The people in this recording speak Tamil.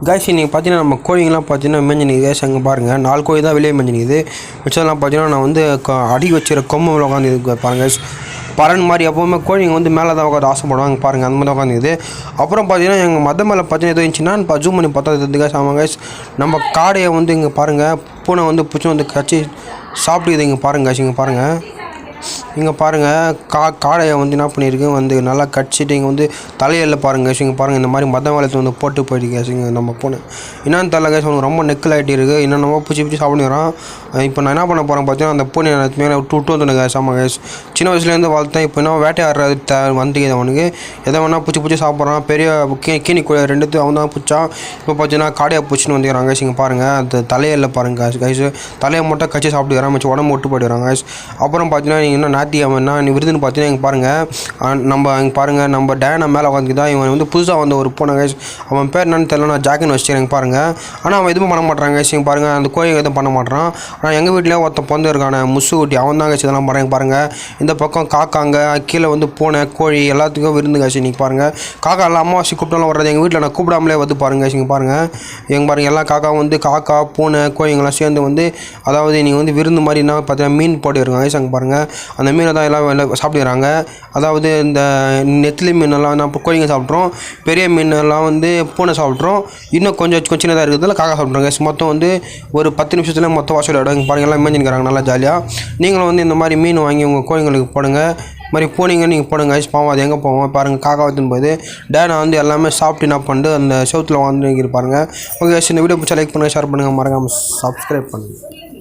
கைஸ் நீங்கள் பார்த்தீங்கன்னா நம்ம கோழிங்கெலாம் பார்த்தீங்கன்னா மேஞ்சினிக்குது கைஸ். அங்கே பாருங்கள் 4 கோழி தான் வெளியே மேஞ்சினிக்குது. மிச்சதெல்லாம் பார்த்தீங்கன்னா நான் வந்து அடி வச்சுற கொம்பு உட்காந்து பாருங்கள் கைஸ். பறன் மாதிரி எப்போவுமே கோழிங்க வந்து மேலே தான் உட்காந்து ஆசைப்படுவாங்க பாருங்கள், அந்த மாதிரி தான் உட்காந்துக்குது. அப்புறம் பார்த்தீங்கன்னா எங்கள் மத மேலே பார்த்தீங்கன்னா எதோ இருந்துச்சுன்னா இப்போ ஜூம் பண்ணி பார்த்தா கைஸ். ஆமாம் கைஸ், நம்ம காடையை வந்து இங்கே பாருங்கள் பூனை வந்து பிடிச்சி வந்து கச்சி சாப்பிட்டுக்குது. இங்கே பாருங்கள் கைஸ், இங்கே பாருங்கள், இங்கே பாருங்கள் காடையை வந்து என்ன பண்ணியிருக்கு வந்து நல்லா கடிச்சிட்டு இங்கே வந்து தலையில் பாருங்கள் கைஸ். இங்கே பாருங்கள் இந்த மாதிரி மத வேலத்தை வந்து போட்டு போயிட்டு கைஸ். இங்கே நம்ம பூனை என்னன்னு தெரியல கைஸ், அவனுக்கு ரொம்ப நெக்கில் ஆகிட்டு இருக்குது. என்னென்னமோ பிடிச்சி சாப்பிடுறான். இப்போ நான் என்ன பண்ண போகிறேன் பார்த்தீங்கன்னா அந்த பூனை மேலே விட்டு வந்துடுங்க கைஸ். ஆமாம் கைஸ், சின்ன வயசுலேருந்து வளர்த்தேன். இப்போ என்ன வேட்டையாடுறது வந்துக்குது அவனுக்கு. எதை வேணால் பிடிச்சி சாப்பிட்றான். பெரிய கீனி கோழி 2 அவன் தான் பிடிச்சான். இப்போ பார்த்தீங்கன்னா காடையை பிடிச்சின்னு வந்துக்கிறாங்க கைஸ். இங்கே பாருங்கள் அந்த தலையில் பாருங்கள் கைஸ், தலையை மட்டும் கச்சி சாப்பிட்டுக்கிறான், மிச்சம் உடம்பு விட்டு போயிடுறாங்க கைஸ். அப்புறம் பார்த்தீங்கன்னா நீங்கள் இன்னும் அவன் நீ விருதுன்னு பார்த்தீங்கன்னா இங்கே பாருங்கள் நம்ம இங்கே பாருங்கள் நம்ம டயானா மேலே உட்காந்துதான். இவன் வந்து புதுசாக வந்த ஒரு பூனை கைஸ். அவன் பேர் என்னன்னு தெரியல, நான் ஜாக்கின்னு வச்சுக்கிறேன் பாருங்கள். ஆனால் அவன் எதுவும் பண்ண மாட்டான் கைஸ். இங்கே பாருங்கள் அந்த கோழி எதுவும் பண்ண மாட்டான். ஆனால் எங்கள் வீட்டிலே ஒருத்தன் பொந்து இருக்கான முசு ஊட்டி, அவன் தான் கைஸ் இதெல்லாம் பாருங்கள். இந்த பக்கம் காக்காங்க, கீழே வந்து பூனை கோழி எல்லாத்துக்கும் விருந்து கைஸ். இன்றைக்கி பாருங்கள் காக்கா எல்லாம் அமாவாசை கூப்பிட்டாலும் வர்றது. எங்கள் வீட்டில் நான் கூப்பிடாமலே வந்து பாருங்கள் இங்கே பாருங்கள். எங்கள் பாருங்கள் எல்லா காக்கா வந்து காக்கா பூனை கோழிங்கெல்லாம் சேர்ந்து வந்து அதாவது நீங்கள் வந்து விருந்து மாதிரி என்ன பார்த்தீங்கன்னா மீன் போட்டு இருக்காங்க கைஸ். அங்கே பாருங்கள் அந்த மீனை தான் எல்லாம் சாப்பிடுறாங்க. அதாவது இந்த நெத்திலி மீனெல்லாம் நம்ம கோழிங்க சாப்பிட்றோம், பெரிய மீனெல்லாம் வந்து பூனை சாப்பிட்றோம், இன்னும் கொஞ்சம் சின்னதாக இருக்கிறதுல காக்கா சாப்பிட்றாங்க. மொத்தம் வந்து ஒரு 10 நிமிஷத்துல மொத்தம் வாசல் இடம். இங்கே பாருங்கள் எல்லாம் மேஞ்சின்னுக்கிறாங்க நல்லா ஜாலியாக. நீங்களும் வந்து இந்த மாதிரி மீன் வாங்கி உங்கள் கோழிங்களுக்கு போடுங்க. இது மாதிரி போனீங்க நீங்கள் போடுங்க கைஸ். பாவம் அது எங்கே போவோம் பாருங்கள், காக்கா வச்சுன்னு போது டேனா வந்து எல்லாமே சாப்பிட்டு என்ன பண்ணிட்டு அந்த செவத்தில் வந்து பாருங்கள். ஓகே கைஸ், இந்த வீடியோ பிடிச்சா லைக் பண்ணுங்கள், ஷேர் பண்ணுங்கள், மறக்காமல் சப்ஸ்கிரைப் பண்ணுங்கள்.